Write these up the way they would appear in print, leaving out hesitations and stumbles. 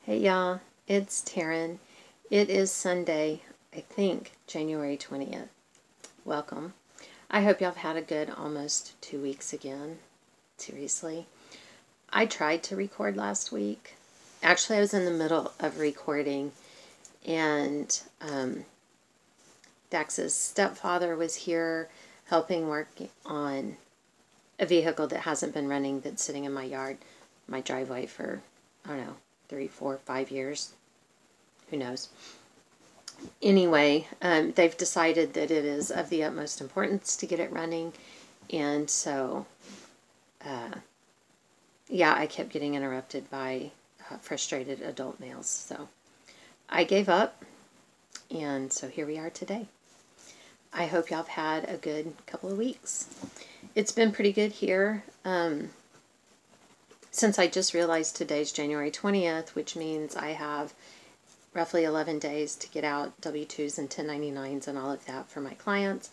Hey y'all, it's Taryn. It is Sunday, I think January 20th. Welcome. I hope y'all have had a good almost 2 weeks again. Seriously. I tried to record last week. Actually, I was in the middle of recording, and Dax's stepfather was here helping work on a vehicle that hasn't been running, that's sitting in my yard, my driveway for, I don't know, 3, 4, 5 years. Who knows? Anyway, they've decided that it is of the utmost importance to get it running. And so, yeah, I kept getting interrupted by frustrated adult males. So I gave up. And so here we are today. I hope y'all have had a good couple of weeks. It's been pretty good here. Since I just realized today's January 20th, which means I have roughly 11 days to get out W-2s and 1099s and all of that for my clients,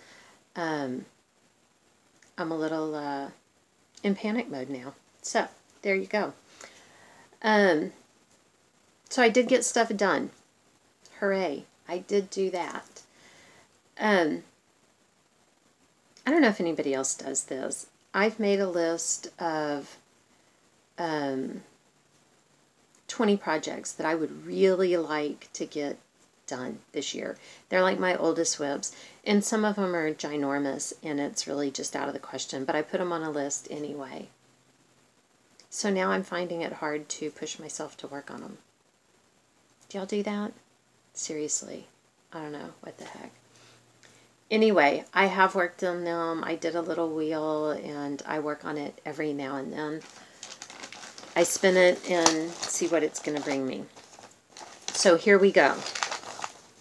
I'm a little in panic mode now. So, there you go. So I did get stuff done. Hooray. I did do that. I don't know if anybody else does this. I've made a list of 20 projects that I would really like to get done this year. They're like my oldest whips, and some of them are ginormous, and it's really just out of the question, but I put them on a list anyway. So now I'm finding it hard to push myself to work on them. Do y'all do that? Seriously, I don't know, what the heck. Anyway, I have worked on them. I did a little wheel, and I work on it every now and then. I spin it and see what it's going to bring me. So here we go.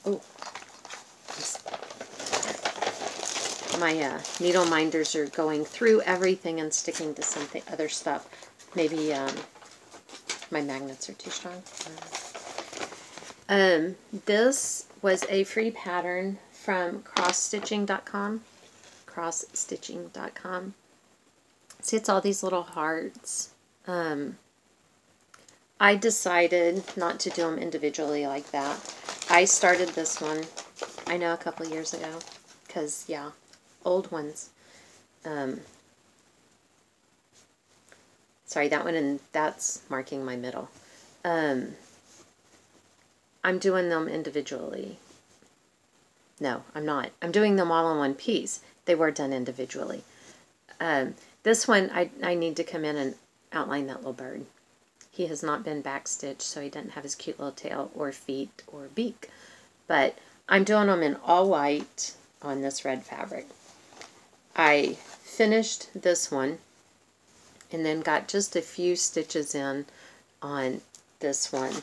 Oh, my needle minders are going through everything and sticking to something, other stuff. Maybe my magnets are too strong. This was a free pattern from crossstitching.com. Crossstitching.com. See, it's all these little hearts. I decided not to do them individually like that. I started this one, I know, a couple of years ago. Because, yeah, old ones. Sorry, that one, and that's marking my middle. I'm doing them individually. No, I'm not. I'm doing them all in one piece. They were done individually. This one, I need to come in and outline that little bird. He has not been backstitched, so he doesn't have his cute little tail or feet or beak. But I'm doing them in all white on this red fabric. I finished this one and then got just a few stitches in on this one.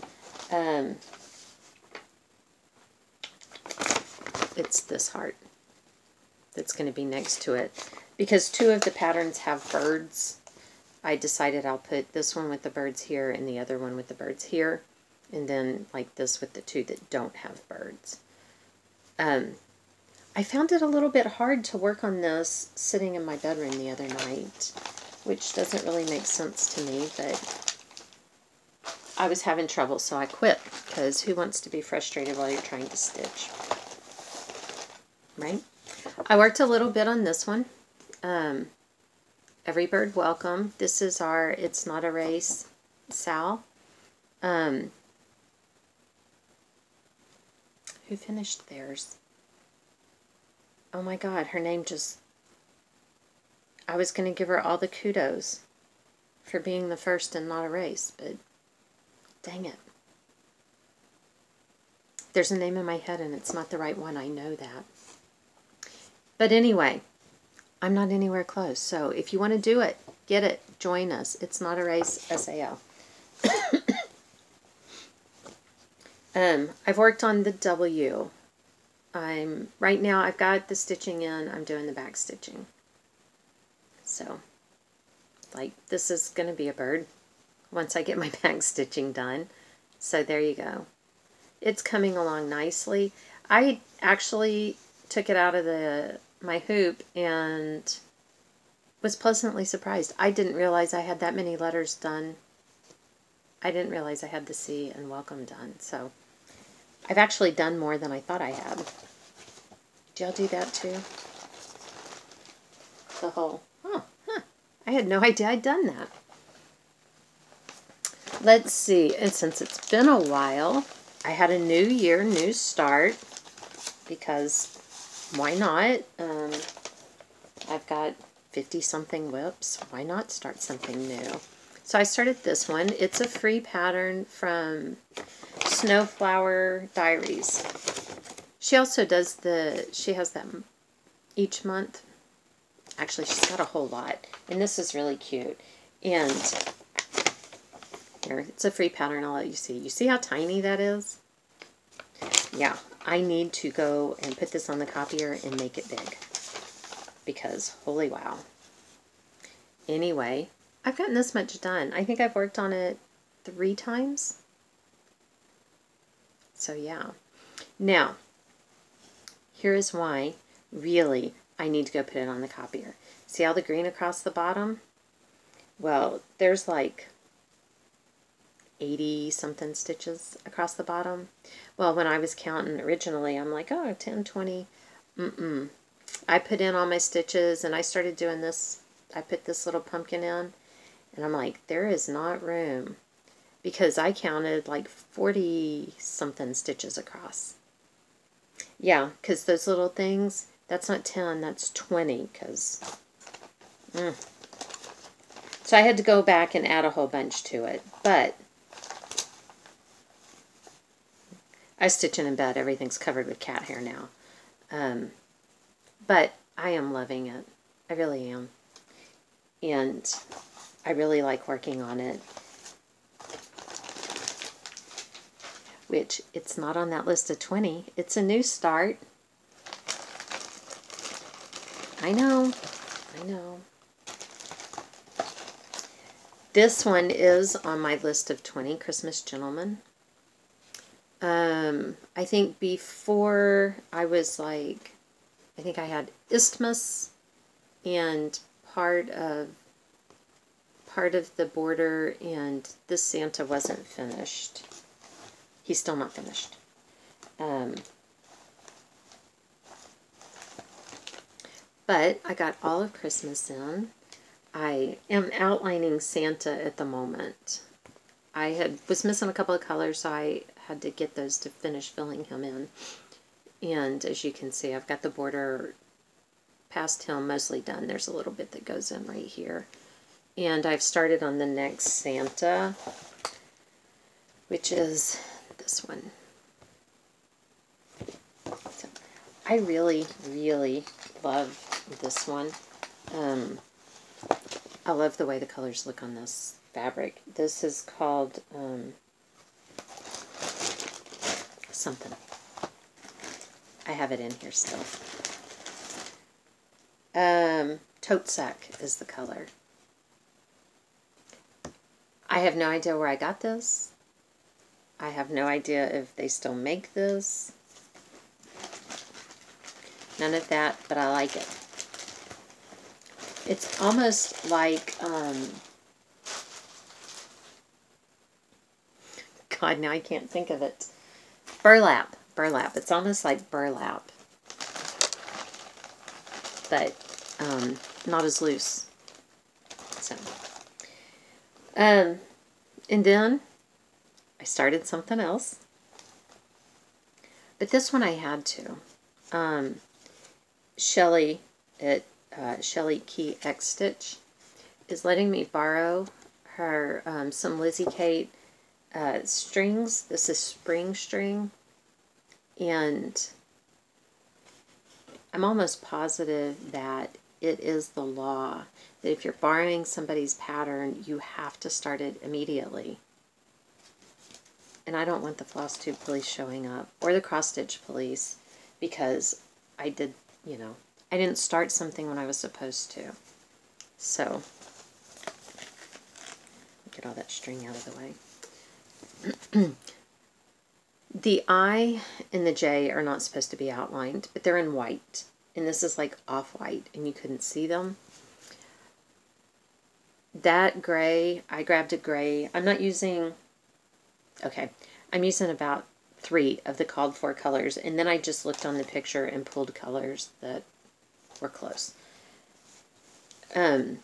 It's this heart that's going to be next to it. Because two of the patterns have birds, I decided I'll put this one with the birds here and the other one with the birds here. And then like this with the two that don't have birds. I found it a little bit hard to work on this sitting in my bedroom the other night, which doesn't really make sense to me, but I was having trouble, so I quit, because who wants to be frustrated while you're trying to stitch? Right? I worked a little bit on this one. Every Bird Welcome. This is our It's Not a Race Sal. Who finished theirs? Oh my God, her name just... I was going to give her all the kudos for being the first in Not a Race, but dang it. There's a name in my head and it's not the right one, I know that. But anyway, I'm not anywhere close, so if you want to do it, get it, join us. It's Not a Race SAO. I've worked on the W. Right now I've got the stitching in, I'm doing the back stitching. So, like, this is going to be a bird once I get my back stitching done. So there you go. It's coming along nicely. I actually took it out of my hoop and was pleasantly surprised. I didn't realize I had that many letters done I didn't realize I had the C and welcome done. So I've actually done more than I thought I had. Did y'all do that too? The whole, oh, huh. I had no idea I'd done that. Let's see, and since it's been a while, I had a new year, new start, because why not? I've got 50-something whips. Why not start something new? So I started this one. It's a free pattern from Snowflower Diaries. She also does she has them each month. Actually, she's got a whole lot. And this is really cute. And here, it's a free pattern. I'll let you see. You see how tiny that is? Yeah, I need to go and put this on the copier and make it big. Because, holy wow. Anyway, I've gotten this much done. I think I've worked on it 3 times. So, yeah. Now, here is why, really, I need to go put it on the copier. See all the green across the bottom? Well, there's like 80-something stitches across the bottom. Well, when I was counting originally, I'm like, oh, 10, 20. I put in all my stitches, and I started doing this. I put this little pumpkin in, and I'm like, there is not room. Because I counted like 40-something stitches across. Yeah, because those little things, that's not 10, that's 20. Because, So I had to go back and add a whole bunch to it. But I was stitching in bed. Everything's covered with cat hair now. But I am loving it. I really am. And I really like working on it. Which, it's not on that list of 20. It's a new start. I know. I know. This one is on my list of 20, Christmas Gentlemen. I think before I was like, I think I had Isthmus and part of the border, and this Santa wasn't finished. He's still not finished. But I got all of Christmas in. I am outlining Santa at the moment. I was missing a couple of colors, so I had to get those to finish filling him in. And as you can see, I've got the border past him mostly done. There's a little bit that goes in right here. And I've started on the next Santa, which is this one. So I really, really love this one. I love the way the colors look on this fabric. This is called something. I have it in here still. Tote Sack is the color. I have no idea where I got this. I have no idea if they still make this. None of that, but I like it. It's almost like, God, now I can't think of it. Burlap. Burlap. It's almost like burlap. But not as loose. So, and then I started something else. But this one I had to. Shelly at Shelly Key X Stitch is letting me borrow her some Lizzie Kate strings. This is spring string, and I'm almost positive that it is the law that if you're borrowing somebody's pattern, you have to start it immediately. And I don't want the floss tube police showing up, or the cross stitch police, because I did, you know, I didn't start something when I was supposed to. So, get all that string out of the way. The I and the J are not supposed to be outlined, but they're in white. And this is like off-white, and you couldn't see them. That gray, I grabbed a gray. I'm not using Okay, I'm using about 3 of the called for colors, and then I just looked on the picture and pulled colors that were close. I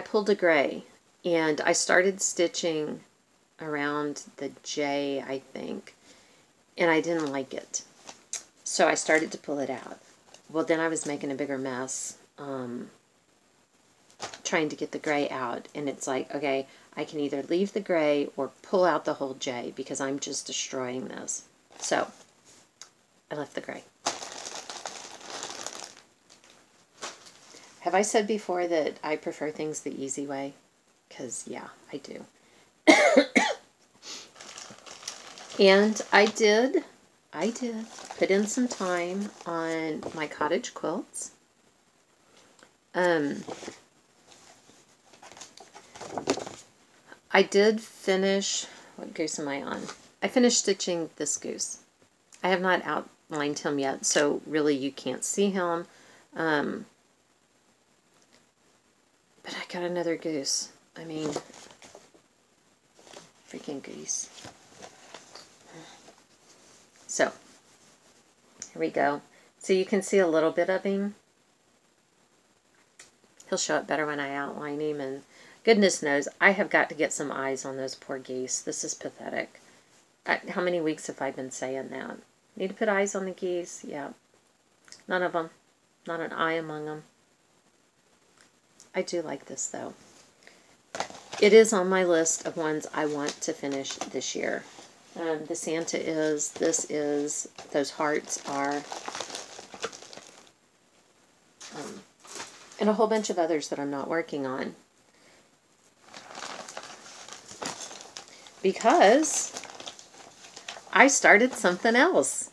pulled a gray, and I started stitching around the J, I think, and I didn't like it. So I started to pull it out. Well, then I was making a bigger mess trying to get the gray out, and it's like, okay, I can either leave the gray or pull out the whole J because I'm just destroying this. So I left the gray. Have I said before that I prefer things the easy way? Because, yeah, I do. And I did put in some time on my cottage quilts. I did finish, what goose am I on? I finished stitching this goose. I have not outlined him yet, so really you can't see him. But I got another goose. I mean, freaking goose. So, here we go. So you can see a little bit of him. He'll show up better when I outline him, and goodness knows, I have got to get some eyes on those poor geese. This is pathetic. How many weeks have I been saying that? Need to put eyes on the geese? Yeah. None of them. Not an eye among them. I do like this, though. It is on my list of ones I want to finish this year. The Santa is, this is, those hearts are, and a whole bunch of others that I'm not working on. Because I started something else.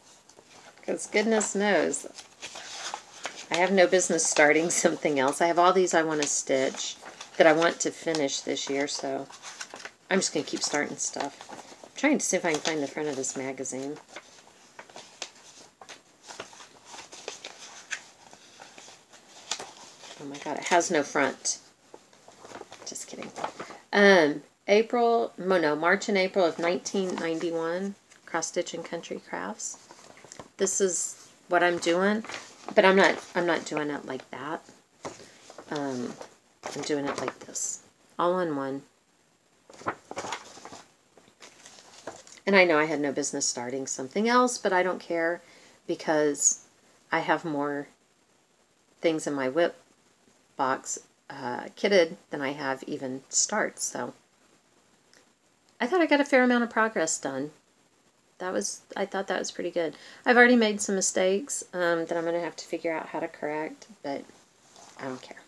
Because goodness knows, I have no business starting something else. I have all these I want to stitch that I want to finish this year, so I'm just going to keep starting stuff. I'm trying to see if I can find the front of this magazine. Oh my god, it has no front. Just kidding. March and April of 1991, Cross Stitch and Country Crafts. This is what I'm doing, but I'm not doing it like that. I'm doing it like this, all in one. And I know I had no business starting something else, but I don't care because I have more things in my whip box kitted than I have even starts. So I thought I got a fair amount of progress done. I thought that was pretty good. I've already made some mistakes that I'm going to have to figure out how to correct, but I don't care.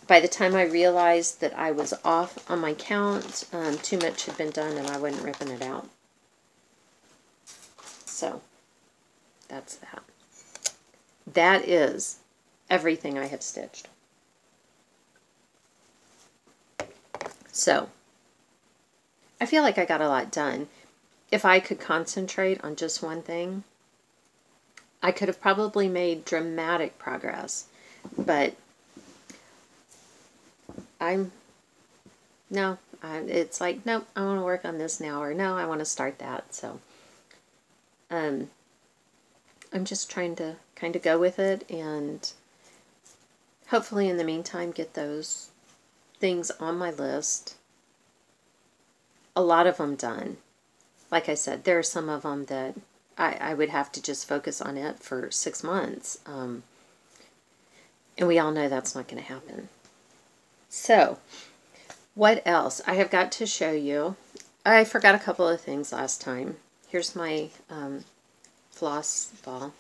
By the time I realized that I was off on my count, too much had been done and I wasn't ripping it out. So, that's that. That is everything I have stitched. So, I feel like I got a lot done. If I could concentrate on just one thing, I could have probably made dramatic progress, but it's like, nope, I want to work on this now, or no, I want to start that. So I'm just trying to kind of go with it, and hopefully in the meantime get those things on my list, a lot of them done. Like I said, there are some of them that I would have to just focus on it for 6 months, and we all know that's not going to happen. So, what else? I have got to show you. I forgot a couple of things last time. Here's my floss ball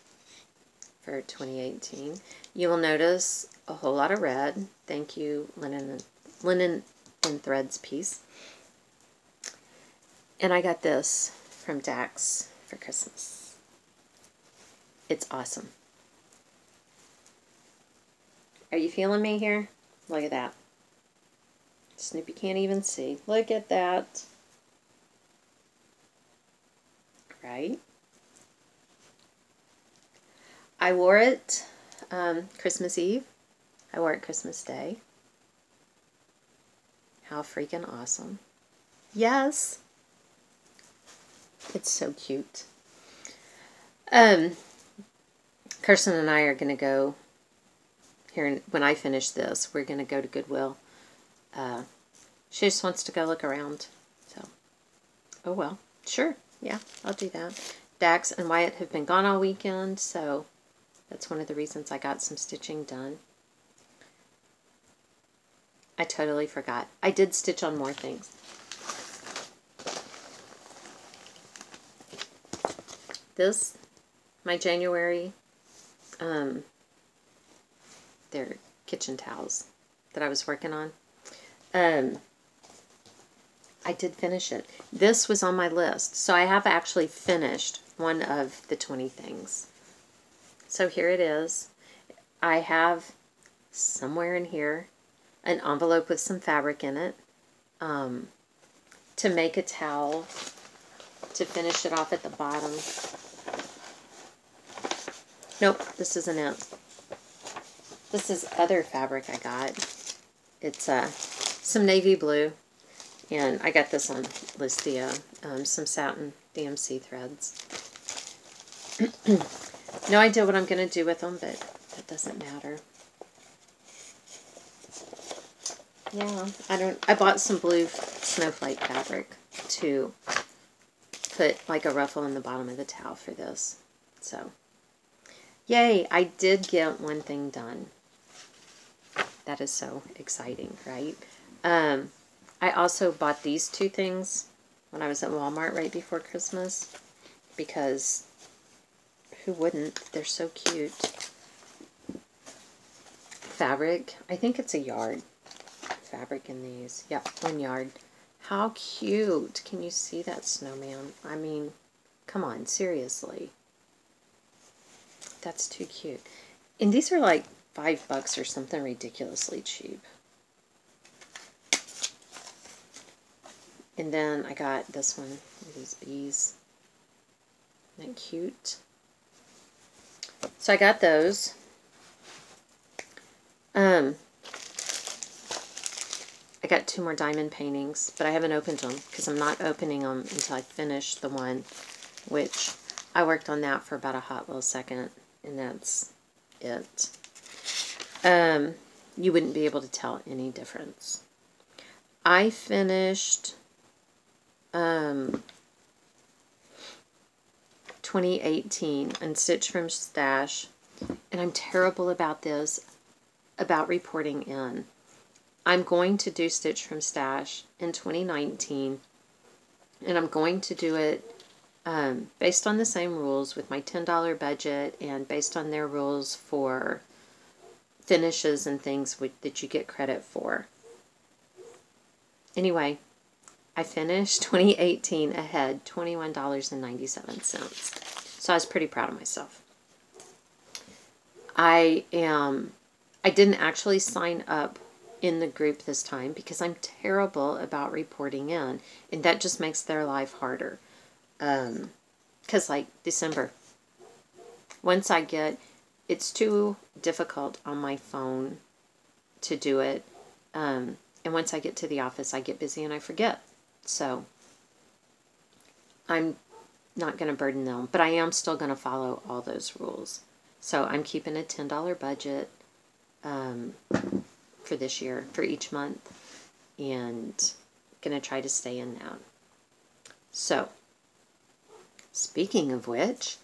for 2018. You will notice a whole lot of red. Thank you, Linen and Threads piece. And I got this from Dax for Christmas. It's awesome. Are you feeling me here? Look at that. Snoopy can't even see. Look at that. Right? I wore it Christmas Eve. I wore it Christmas Day. How freaking awesome. Yes. It's so cute. Kirsten and I are going to go here when I finish this. We're going to go to Goodwill. She just wants to go look around. So, oh well. Sure. Yeah, I'll do that. Dax and Wyatt have been gone all weekend, so that's one of the reasons I got some stitching done. I totally forgot. I did stitch on more things. This, my January, they're kitchen towels that I was working on. I did finish it. This was on my list, so I have actually finished one of the 20 things. So here it is. I have somewhere in here an envelope with some fabric in it to make a towel to finish it off at the bottom. Nope, this isn't it. This is other fabric I got. It's some navy blue, and I got this on Listia, some satin DMC threads. No idea what I'm going to do with them, but that doesn't matter. Yeah, I bought some blue snowflake fabric to put like a ruffle in the bottom of the towel for this. So, yay, I did get one thing done. That is so exciting, right? I also bought these two things when I was at Walmart right before Christmas, because who wouldn't? They're so cute. Fabric, I think it's a yard. Fabric in these. Yep, 1 yard. How cute. Can you see that snowman? I mean, come on, seriously. That's too cute. And these are like $5 or something ridiculously cheap. And then I got this one with these bees. Isn't that cute? So I got those. I got 2 more diamond paintings, but I haven't opened them because I'm not opening them until I finish the one, which I worked on that for about a hot little second, and that's it. You wouldn't be able to tell any difference. I finished 2018 and Stitch from Stash, and I'm terrible about this, about reporting in. I'm going to do Stitch from Stash in 2019, and I'm going to do it based on the same rules with my $10 budget and based on their rules for finishes and things that you get credit for. Anyway, I finished 2018 ahead, $21.97. So I was pretty proud of myself. I didn't actually sign up in the group this time because I'm terrible about reporting in, and that just makes their life harder. Because like December, once I get, it's too difficult on my phone to do it, and once I get to the office I get busy and I forget. So I'm not going to burden them, but I am still going to follow all those rules. So I'm keeping a $10 budget for this year, for each month, and going to try to stay in that. So, speaking of which,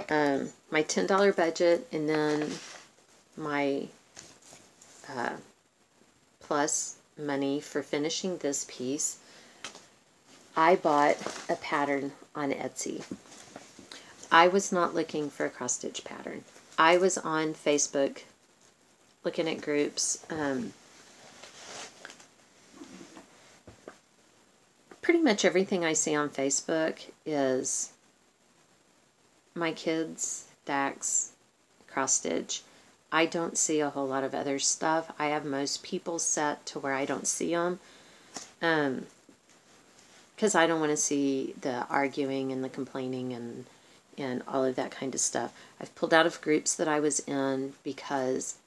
my $10 budget and then my plus money for finishing this piece, I bought a pattern on Etsy. I was not looking for a cross-stitch pattern. I was on Facebook looking at groups. Pretty much everything I see on Facebook is my kids, Dax, cross-stitch. I don't see a whole lot of other stuff. I have most people set to where I don't see them. Because I don't want to see the arguing and the complaining and all of that kind of stuff. I've pulled out of groups that I was in because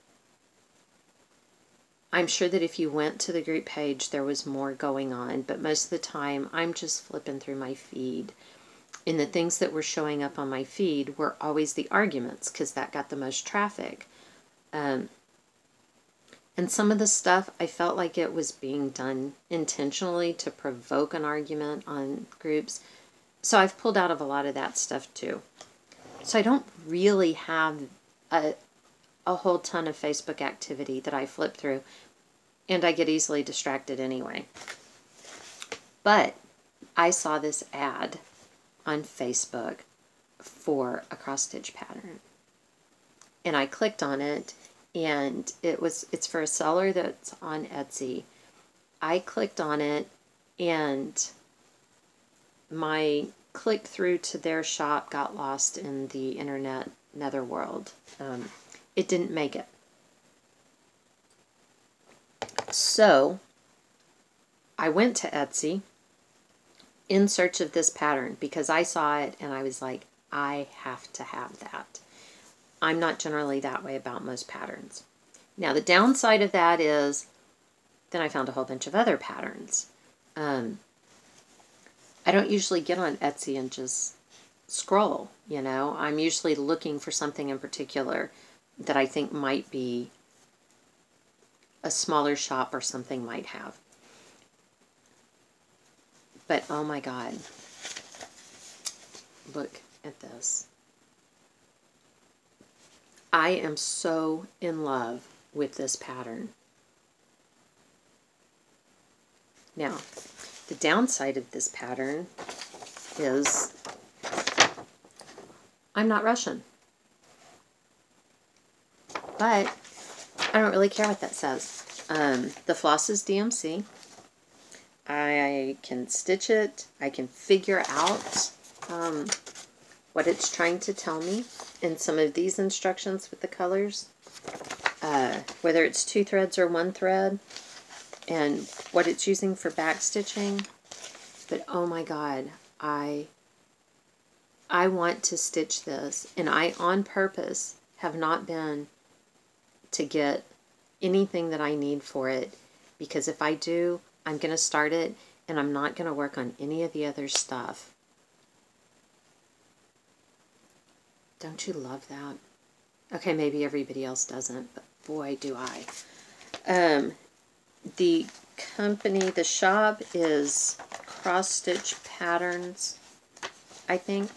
I'm sure that if you went to the group page, there was more going on, but most of the time I'm just flipping through my feed. And the things that were showing up on my feed were always the arguments, because that got the most traffic. And some of the stuff, I felt like it was being done intentionally to provoke an argument on groups. So I've pulled out of a lot of that stuff too. So I don't really have a whole ton of Facebook activity that I flip through, and I get easily distracted anyway. But I saw this ad on Facebook for a cross stitch pattern, and I clicked on it, and it's for a seller that's on Etsy. I clicked on it, and my click through to their shop got lost in the internet netherworld. It didn't make it. So I went to Etsy in search of this pattern because I saw it and I was like, I have to have that. I'm not generally that way about most patterns. Now the downside of that is then I found a whole bunch of other patterns. I don't usually get on Etsy and just scroll, you know. I'm usually looking for something in particular that I think might be a smaller shop or something might have. But oh my God, look at this. I am so in love with this pattern. Now, the downside of this pattern is I'm not Russian. But I don't really care what that says. The Floss is DMC. I can stitch it. I can figure out what it's trying to tell me in some of these instructions with the colors. Whether it's 2 threads or 1 thread. And what it's using for back stitching. But oh my God, I want to stitch this. And I, on purpose, have not been to get anything that I need for it, because if I do, I'm going to start it and I'm not going to work on any of the other stuff. Don't you love that? Okay, maybe everybody else doesn't, but boy do I. The company, the shop is Cross Stitch Patterns, I think.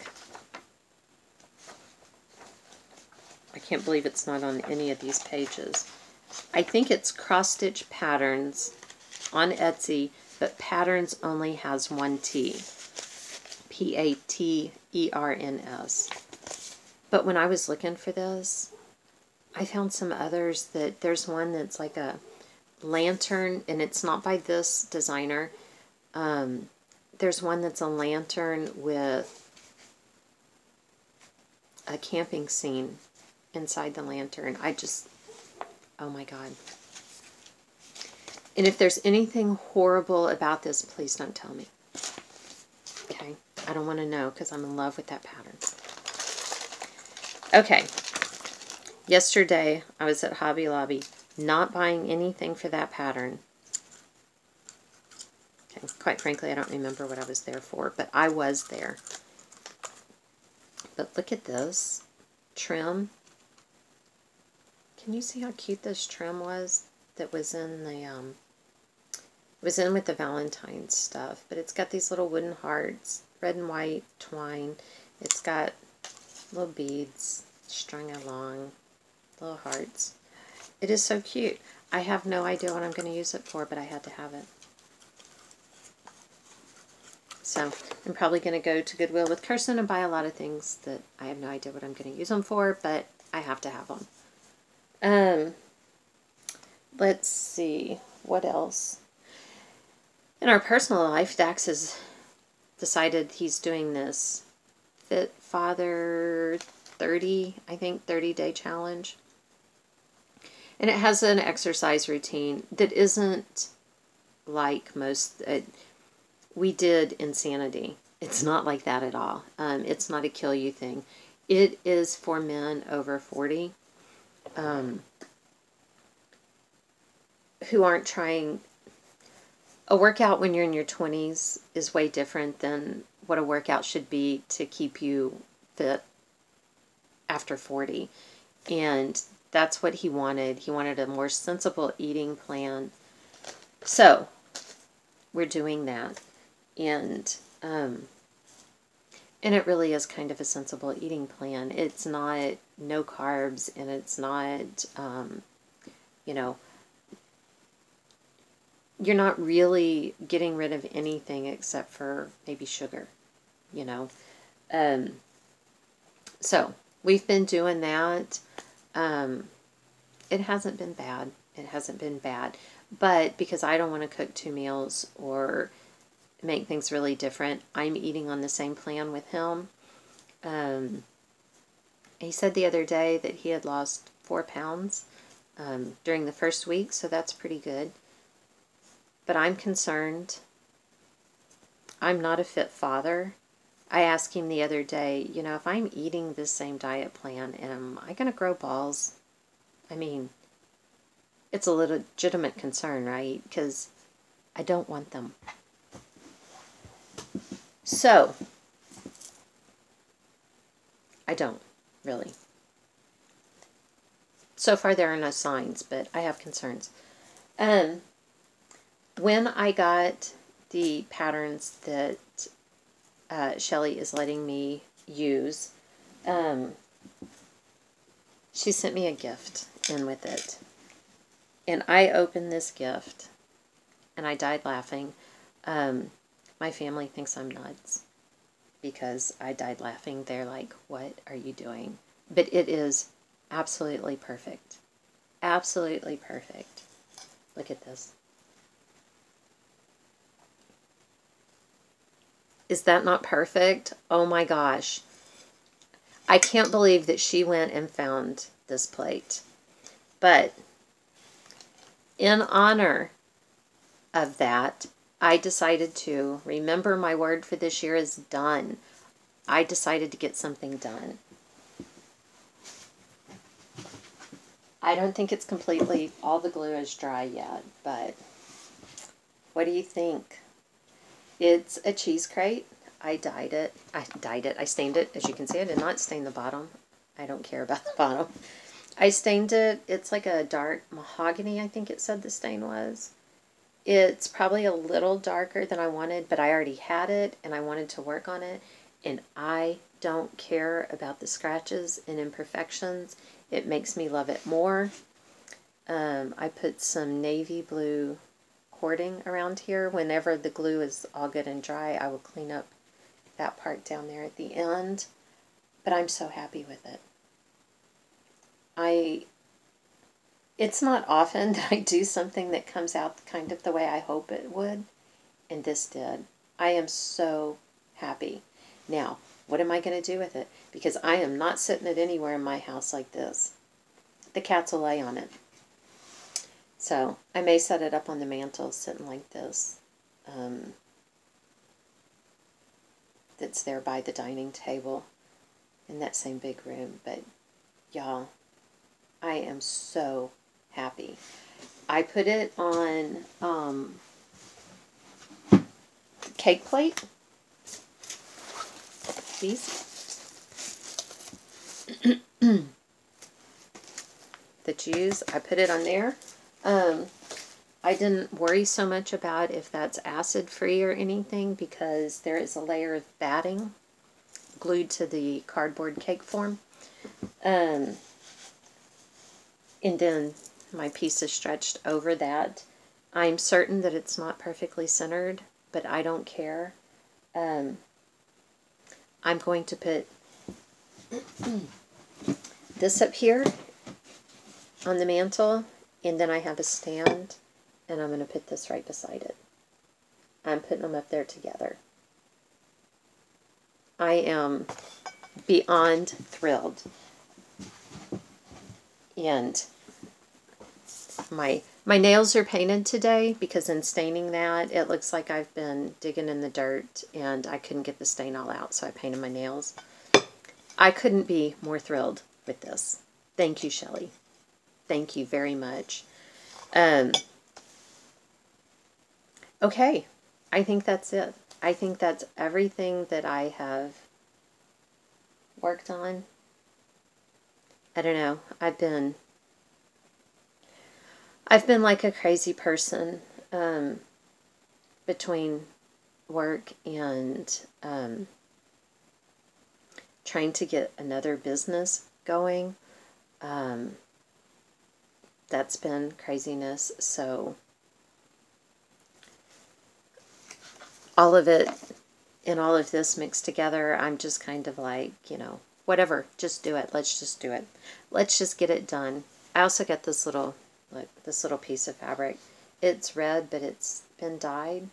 I can't believe it's not on any of these pages. I think it's Cross Stitch Patterns on Etsy, but Patterns only has 1 T. P-A-T-E-R-N-S. But when I was looking for this, I found some others that there's one that's like a lantern, and it's not by this designer. There's one that's a lantern with a camping scene inside the lantern. Oh my God. And if there's anything horrible about this, please don't tell me. Okay? I don't want to know because I'm in love with that pattern. Okay. Yesterday, I was at Hobby Lobby, not buying anything for that pattern. Okay, quite frankly, I don't remember what I was there for, but I was there. But look at this trim. Can you see how cute this trim was that was in the, it was in with the Valentine's stuff, but it's got these little wooden hearts, red and white twine. It's got little beads strung along, little hearts. It is so cute. I have no idea what I'm going to use it for, but I had to have it. So I'm probably going to go to Goodwill with Kirsten and buy a lot of things that I have no idea what I'm going to use them for, but I have to have them. Let's see, what else? In our personal life, Dax has decided he's doing this Fit Father 30, I think, 30-day challenge. And it has an exercise routine that isn't like most, we did Insanity. It's not like that at all. It's not a kill you thing. It is for men over 40. who aren't trying, a workout when you're in your 20s is way different than what a workout should be to keep you fit after 40. And that's what he wanted. He wanted a more sensible eating plan. So we're doing that. And it really is kind of a sensible eating plan. It's not no carbs, and it's not, you know, you're not really getting rid of anything except for maybe sugar, you know. So we've been doing that. It hasn't been bad. It hasn't been bad. But because I don't want to cook 2 meals or make things really different, I'm eating on the same plan with him. He said the other day that he had lost 4 pounds during the first week, so that's pretty good. But I'm concerned. I'm not a fit father. I asked him the other day, you know, if I'm eating this same diet plan, am I going to grow balls? I mean, it's a legitimate concern, right? Because I don't want them. So, I don't, really. So far there are no signs, but I have concerns. When I got the patterns that Shelly is letting me use, she sent me a gift in with it. And I opened this gift, and I died laughing. My family thinks I'm nuts because I died laughing. They're like, what are you doing? But it is absolutely perfect. Absolutely perfect. Look at this. Is that not perfect? Oh my gosh. I can't believe that she went and found this plate. But in honor of that, I decided to, remember my word for this year is done. I decided to get something done. I don't think it's completely, all the glue is dry yet, but what do you think? It's a cheese crate. I dyed it. I stained it. As you can see, I did not stain the bottom. I don't care about the bottom. I stained it. It's like a dark mahogany, I think it said the stain was. It's probably a little darker than I wanted, but I already had it, and I wanted to work on it. And I don't care about the scratches and imperfections. It makes me love it more. I put some navy blue cording around here. Whenever the glue is all good and dry, I will clean up that part down there at the end. But I'm so happy with it. It's not often that I do something that comes out kind of the way I hope it would, and this did. I am so happy. Now, what am I going to do with it? Because I am not sitting it anywhere in my house like this. The cats will lay on it. So, I may set it up on the mantle sitting like this. That's there by the dining table in that same big room. But, y'all, I am so happy. I put it on cake plate. These. The juice, I put it on there. I didn't worry so much about if that's acid free or anything because there is a layer of batting glued to the cardboard cake form. And then my piece is stretched over that. I'm certain that it's not perfectly centered, but I don't care. I'm going to put this up here on the mantle, and then I have a stand, and I'm going to put this right beside it. I'm putting them up there together. I am beyond thrilled. And my nails are painted today because in staining that, it looks like I've been digging in the dirt and I couldn't get the stain all out, so I painted my nails. I couldn't be more thrilled with this. Thank you, Shelly. Thank you very much. Okay, I think that's it. I think that's everything that I have worked on. I don't know. I've been like a crazy person between work and trying to get another business going. That's been craziness. So all of it and all of this mixed together, I'm just kind of like, whatever, just do it. Let's just do it. Let's just get it done. I also got this little, look, this little piece of fabric. It's red, but it's been dyed.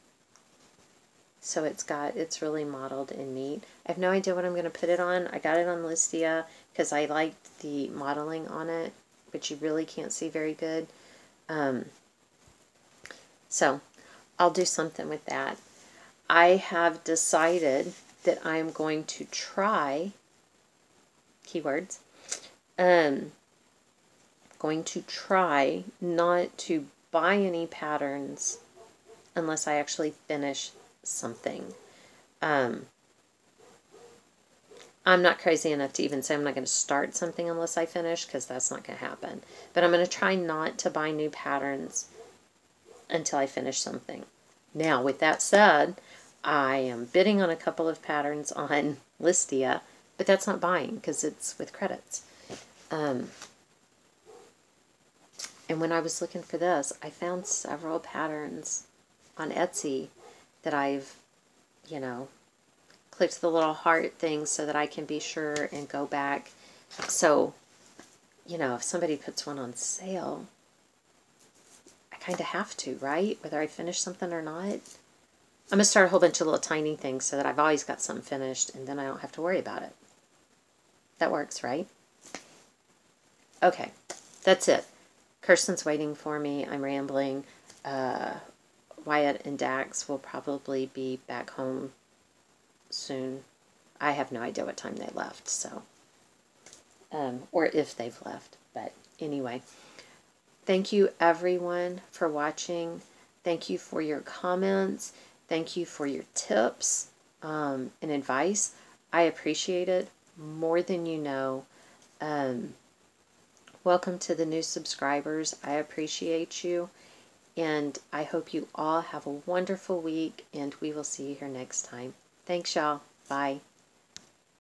So it's really mottled and neat. I have no idea what I'm going to put it on. I got it on Listia because I liked the modeling on it, but you really can't see very good. So I'll do something with that. I have decided that I'm going to try, keywords, going to try not to buy any patterns unless I actually finish something. I'm not crazy enough to even say I'm not going to start something unless I finish, because that's not going to happen. But I'm going to try not to buy new patterns until I finish something. Now, with that said, I am bidding on a couple of patterns on Listia, but that's not buying because it's with credits. And when I was looking for this, I found several patterns on Etsy that I've, clicked the little heart thing so that I can be sure and go back. So, if somebody puts one on sale, I kind of have to, right? Whether I finish something or not. I'm going to start a whole bunch of little tiny things so that I've always got something finished and then I don't have to worry about it. That works, right? Okay, that's it. Kirsten's waiting for me. I'm rambling. Wyatt and Dax will probably be back home soon. I have no idea what time they left, so, or if they've left, but anyway. Thank you, everyone, for watching. Thank you for your comments. Thank you for your tips and advice. I appreciate it more than you know. Welcome to the new subscribers. I appreciate you. And I hope you all have a wonderful week, and we will see you here next time. Thanks, y'all. Bye.